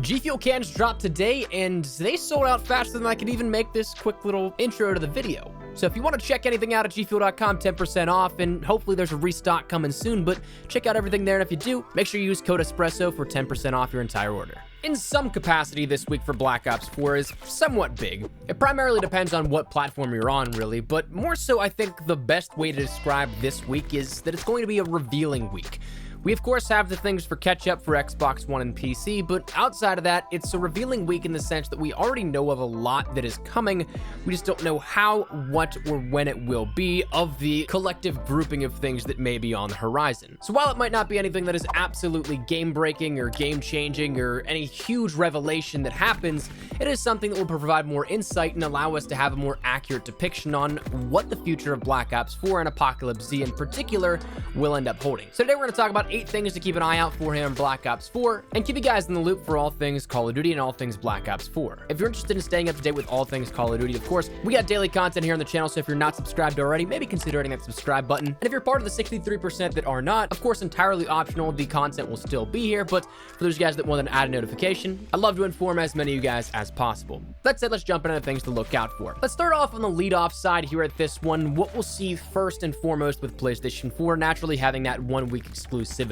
G Fuel cans dropped today, and they sold out faster than I could even make this quick little intro to the video. So if you want to check anything out at gfuel.com, 10% off, and hopefully there's a restock coming soon, but check out everything there, and if you do, make sure you use code ESPRESSO for 10% off your entire order. In some capacity, this week for Black Ops 4 is somewhat big. It primarily depends on what platform you're on, really, but more so, I think the best way to describe this week is that it's going to be a revealing week. We, of course, have the things for catch-up for Xbox One and PC, but outside of that, it's a revealing week in the sense that we already know of a lot that is coming. We just don't know how, what, or when it will be of the collective grouping of things that may be on the horizon. So while it might not be anything that is absolutely game-breaking or game-changing or any huge revelation that happens, it is something that will provide more insight and allow us to have a more accurate depiction on what the future of Black Ops 4 and Apocalypse Z in particular will end up holding. So today we're going to talk about 8 things to keep an eye out for here in Black Ops 4 and keep you guys in the loop for all things Call of Duty and all things Black Ops 4. If you're interested in staying up to date with all things Call of Duty, of course, we got daily content here on the channel, so if you're not subscribed already, maybe consider hitting that subscribe button. And if you're part of the 63% that are not, of course, entirely optional, the content will still be here, but for those guys that want an added notification, I'd love to inform as many of you guys as possible. That said, let's jump into the things to look out for. Let's start off on the lead-off side here at this one. What we'll see first and foremost with PlayStation 4 naturally having that 1-week exclusivity.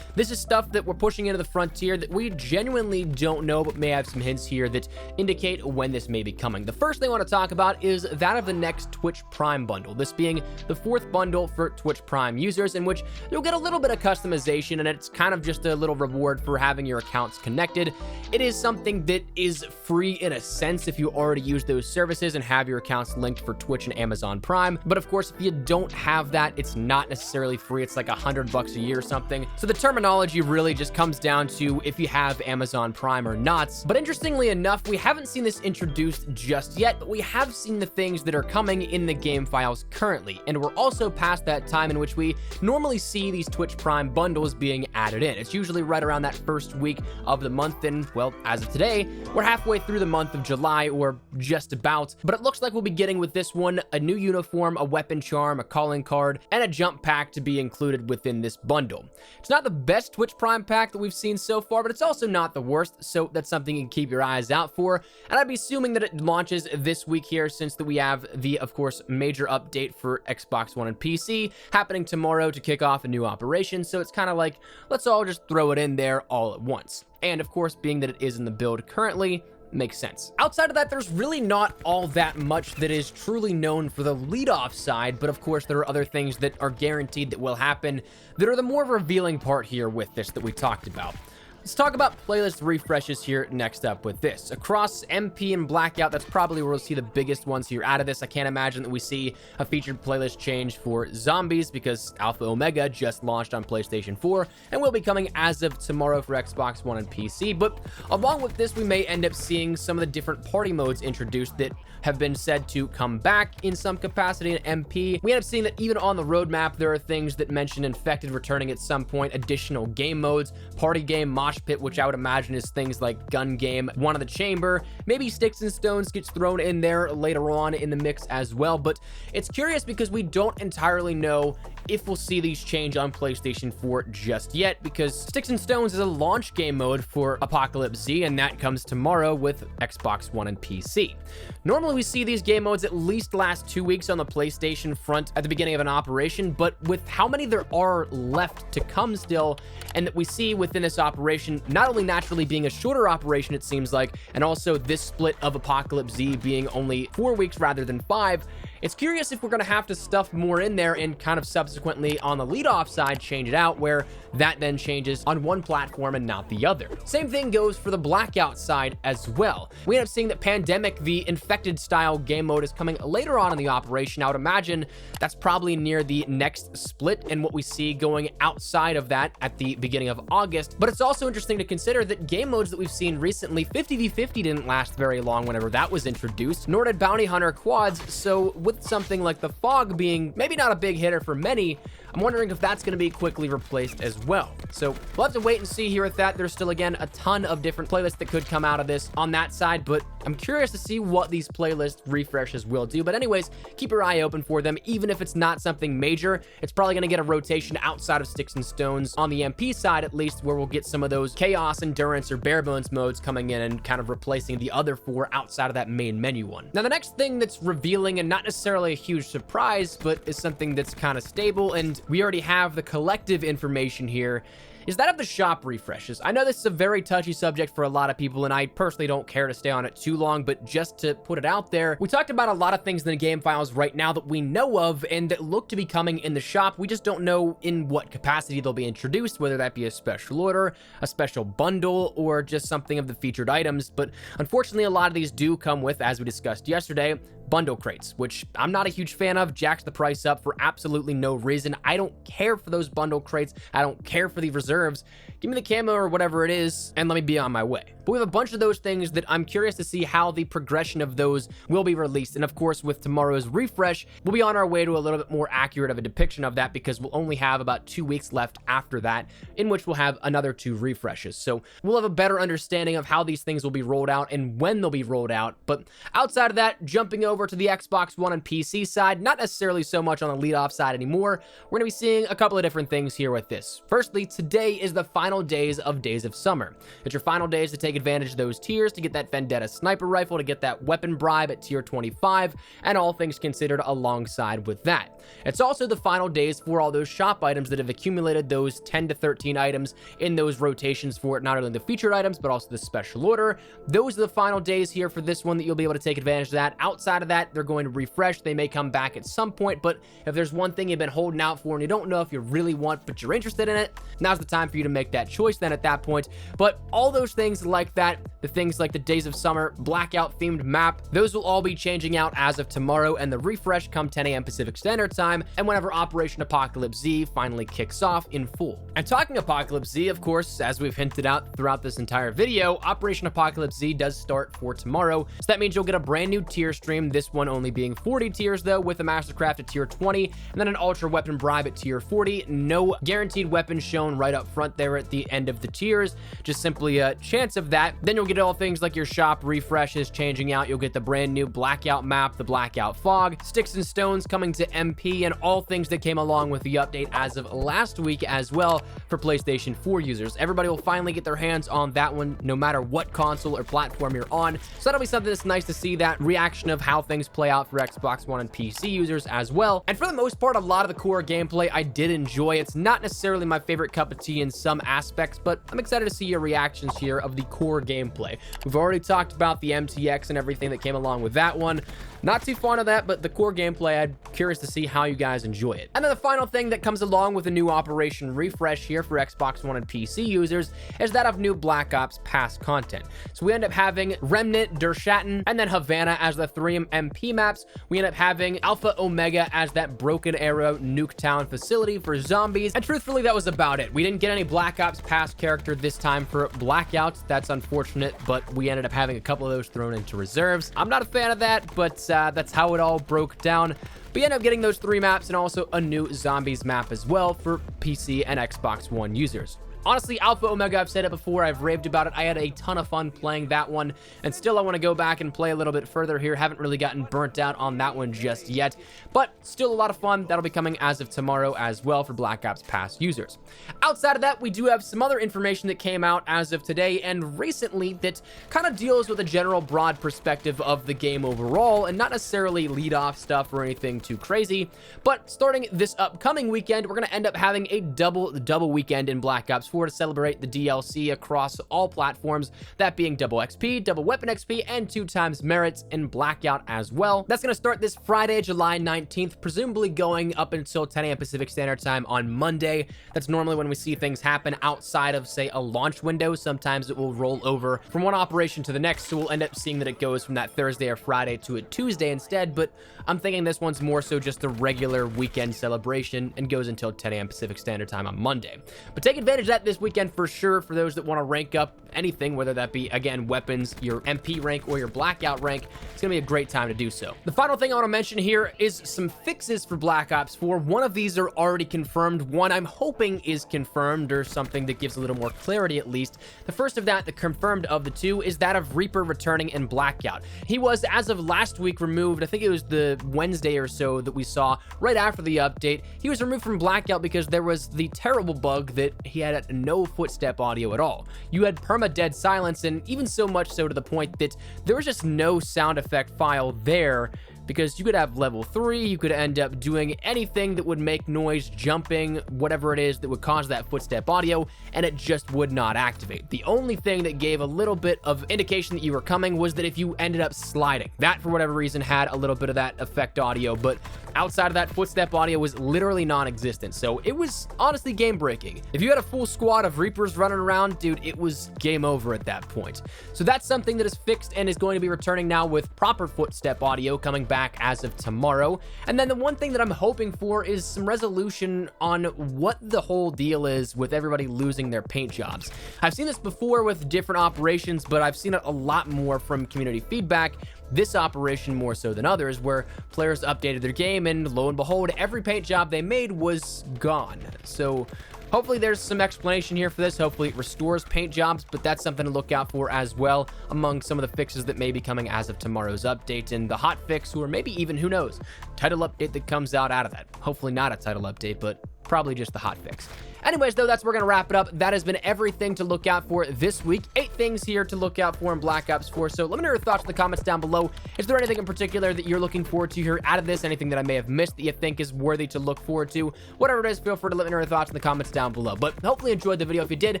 This is stuff that we're pushing into the frontier that we genuinely don't know, but may have some hints here that indicate when this may be coming. The first thing I want to talk about is that of the next Twitch Prime bundle, this being the 4th bundle for Twitch Prime users, in which you'll get a little bit of customization, and it's kind of just a little reward for having your accounts connected. It is something that is free in a sense if you already use those services and have your accounts linked for Twitch and Amazon Prime, but of course, if you don't have that, it's not necessarily free. It's like $100 a year or something. So the terminology really just comes down to if you have Amazon Prime or not. But interestingly enough, we haven't seen this introduced just yet, but we have seen the things that are coming in the game files currently. And we're also past that time in which we normally see these Twitch Prime bundles being added in. It's usually right around that first week of the month. And well, as of today, we're halfway through the month of July, or just about. But it looks like we'll be getting with this one a new uniform, a weapon charm, a calling card, and a jump pack to be included within this bundle. It's not the best Twitch Prime pack that we've seen so far, but it's also not the worst, so that's something you can keep your eyes out for. And I'd be assuming that it launches this week here, since that we have the, of course, major update for Xbox One and PC happening tomorrow to kick off a new operation, so it's kind of like, let's all just throw it in there all at once. And of course, being that it is in the build currently, makes sense. Outside of that, there's really not all that much that is truly known for the lead-off side, but of course there are other things that are guaranteed that will happen that are the more revealing part here with this that we talked about. Let's talk about playlist refreshes here next up with this. Across MP and Blackout, that's probably where we'll see the biggest ones here out of this. I can't imagine that we see a featured playlist change for Zombies because Alpha Omega just launched on PlayStation 4 and will be coming as of tomorrow for Xbox One and PC. But along with this, we may end up seeing some of the different party modes introduced that have been said to come back in some capacity in MP. We end up seeing that even on the roadmap, there are things that mention Infected returning at some point, additional game modes, party game, mosh pit, which I would imagine is things like gun game, one of the chamber, maybe Sticks and Stones gets thrown in there later on in the mix as well. But it's curious because we don't entirely know if we'll see these change on PlayStation 4 just yet, because Sticks and Stones is a launch game mode for Apocalypse Z, and that comes tomorrow with Xbox One and PC. Normally we see these game modes at least last 2 weeks on the PlayStation front at the beginning of an operation, but with how many there are left to come still, and that we see within this operation not only naturally being a shorter operation, it seems like, and also this split of Apocalypse Z being only 4 weeks rather than 5, it's curious if we're going to have to stuff more in there and kind of subsequently on the lead-off side change it out, where that then changes on one platform and not the other. Same thing goes for the Blackout side as well. We end up seeing that Pandemic, the Infected style game mode, is coming later on in the operation. I would imagine that's probably near the next split and what we see going outside of that at the beginning of August. But it's also interesting to consider that game modes that we've seen recently, 50v50 didn't last very long whenever that was introduced, nor did Bounty Hunter quads. So with something like the Fog being maybe not a big hitter for many, I'm wondering if that's going to be quickly replaced as well. So we'll have to wait and see here with that. There's still, again, a ton of different playlists that could come out of this on that side, but I'm curious to see what these playlist refreshes will do. But anyways, keep your eye open for them. Even if it's not something major, it's probably going to get a rotation outside of Sticks and Stones on the MP side, at least, where we'll get some of those Chaos, Endurance, or Bare Bones modes coming in and kind of replacing the other 4 outside of that main menu one. Now, the next thing that's revealing, and not necessarily a huge surprise, but is something that's kind of stable, and we already have the collective information here, is that of the shop refreshes. I know this is a very touchy subject for a lot of people, and I personally don't care to stay on it too long, but just to put it out there, we talked about a lot of things in the game files right now that we know of and that look to be coming in the shop. We just don't know in what capacity they'll be introduced, whether that be a special order, a special bundle, or just something of the featured items. But unfortunately, a lot of these do come with, as we discussed yesterday, bundle crates, which I'm not a huge fan of. Jacks the price up for absolutely no reason. I don't care for those bundle crates. I don't care for the reserves. Give me the camo or whatever it is, and let me be on my way. But we have a bunch of those things that I'm curious to see how the progression of those will be released. And of course, with tomorrow's refresh, we'll be on our way to a little bit more accurate of a depiction of that, because we'll only have about 2 weeks left after that, in which we'll have another 2 refreshes. So we'll have a better understanding of how these things will be rolled out and when they'll be rolled out. But outside of that, jumping over to the Xbox One and PC side, not necessarily so much on the lead-off side anymore, we're going to be seeing a couple of different things here with this. Firstly, today is the final days of Days of Summer. It's your final days to take advantage of those tiers, to get that Vendetta sniper rifle, to get that weapon bribe at tier 25, and all things considered alongside with that. It's also the final days for all those shop items that have accumulated those 10 to 13 items in those rotations for not only the featured items, but also the special order. Those are the final days here for this one that you'll be able to take advantage of that. Outside of that, they're going to refresh. They may come back at some point, but if there's one thing you've been holding out for and you don't know if you really want, but you're interested in it, now's the time for you to make that choice then at that point. But all those things like that, the things like the Days of Summer blackout themed map, those will all be changing out as of tomorrow, and the refresh come 10 a.m. Pacific Standard Time, and whenever Operation Apocalypse Z finally kicks off in full. And talking Apocalypse Z, of course, as we've hinted out throughout this entire video, Operation Apocalypse Z does start for tomorrow, so that means you'll get a brand new tier stream, this one only being 40 tiers though, with a Mastercraft at tier 20, and then an Ultra Weapon Bribe at tier 40. No guaranteed weapons shown right up front there at the end of the tiers, just simply a chance of that. Then you'll get all things like your shop refreshes changing out. You'll get the brand new Blackout map, the Blackout Fog, Sticks and Stones coming to MP, and all things that came along with the update as of last week as well for PlayStation 4 users. Everybody will finally get their hands on that one, no matter what console or platform you're on. So that'll be something that's nice to see, that reaction of how things play out for Xbox One and PC users as well. And for the most part, a lot of the core gameplay I did enjoy. It's not necessarily my favorite cup of tea in some aspects, but I'm excited to see your reactions here of the core gameplay. We've already talked about the MTX and everything that came along with that one. Not too fond of that, but the core gameplay, I'm curious to see how you guys enjoy it. And then the final thing that comes along with a new Operation refresh here for Xbox One and PC users is that of new Black Ops past content. So we end up having Remnant, Der Schatten, and then Havana as the 3 MP maps. We end up having Alpha Omega as that Broken Arrow Nuketown facility for zombies. And truthfully, that was about it. We didn't get any Black Ops past character this time for Blackout. That's unfortunate, but we ended up having a couple of those thrown into reserves. I'm not a fan of that, but that's how it all broke down. We end up getting those 3 maps and also a new Zombies map as well for PC and Xbox One users. Honestly, Alpha Omega, I've said it before, I've raved about it. I had a ton of fun playing that one, and still I want to go back and play a little bit further here. Haven't really gotten burnt out on that one just yet, but still a lot of fun. That'll be coming as of tomorrow as well for Black Ops Pass users. Outside of that, we do have some other information that came out as of today and recently that kind of deals with a general broad perspective of the game overall, and not necessarily lead-off stuff or anything too crazy. But starting this upcoming weekend, we're going to end up having a double weekend in Black Ops 4 to celebrate the DLC across all platforms, that being double XP, double weapon XP, and 2 times merits in Blackout as well. That's going to start this Friday, July 19th, presumably going up until 10 a.m. Pacific Standard Time on Monday. That's normally when we see things happen outside of, say, a launch window. Sometimes it will roll over from one operation to the next, so we'll end up seeing that it goes from that Thursday or Friday to a Tuesday instead, but I'm thinking this one's more so just a regular weekend celebration and goes until 10 a.m. Pacific Standard Time on Monday. But take advantage of set this weekend for sure for those that want to rank up anything, whether that be, again, weapons, your MP rank, or your Blackout rank. It's going to be a great time to do so. The final thing I want to mention here is some fixes for Black Ops 4. One of these are already confirmed. One I'm hoping is confirmed, or something that gives a little more clarity at least. The first of that, the confirmed of the two, is that of Reaper returning in Blackout. He was, as of last week, removed. I think it was the Wednesday or so that we saw right after the update. He was removed from Blackout because there was the terrible bug that he had no footstep audio at all. You had perma-dead silence, and even so much so to the point that there was just no sound effect file there, because you could have level 3, you could end up doing anything that would make noise, jumping, whatever it is that would cause that footstep audio, and it just would not activate. The only thing that gave a little bit of indication that you were coming was that if you ended up sliding, that for whatever reason had a little bit of that effect audio, but outside of that, footstep audio was literally non-existent, so it was honestly game-breaking. If you had a full squad of Reapers running around, dude, it was game over at that point. So that's something that is fixed and is going to be returning now with proper footstep audio coming back as of tomorrow. And then the one thing that I'm hoping for is some resolution on what the whole deal is with everybody losing their paint jobs. I've seen this before with different operations, but I've seen it a lot more from community feedback. This operation more so than others, where players updated their game and lo and behold, every paint job they made was gone. So hopefully there's some explanation here for this. Hopefully it restores paint jobs, but that's something to look out for as well among some of the fixes that may be coming as of tomorrow's update, and the hot fix, or maybe even, who knows, title update that comes out of that. Hopefully not a title update, but probably just the hot fix. Anyways, though, that's where we're going to wrap it up. That has been everything to look out for this week. 8 things here to look out for in Black Ops 4. So let me know your thoughts in the comments down below. Is there anything in particular that you're looking forward to here out of this? Anything that I may have missed that you think is worthy to look forward to? Whatever it is, feel free to let me know your thoughts in the comments down below. But hopefully you enjoyed the video. If you did,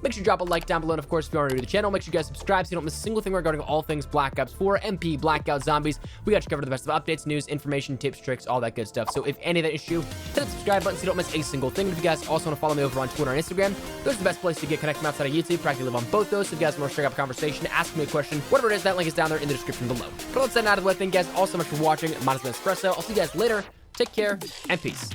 make sure you drop a like down below. And of course, if you are new to the channel, make sure you guys subscribe so you don't miss a single thing regarding all things Black Ops 4, MP, Blackout, Zombies. We got you covered the best of updates, news, information, tips, tricks, all that good stuff. So if any of that is you, hit the subscribe button so you don't miss a single thing. And if you guys also want to follow me over on Twitter and Instagram, those are the best place to get connected from outside of YouTube. Practically live on both those. So if you guys want to straight up a conversation, ask me a question, whatever it is, that link is down there in the description below. But let's end out of the way. Thank you guys all so much for watching. Mine has been Espresso. I'll see you guys later. Take care and peace.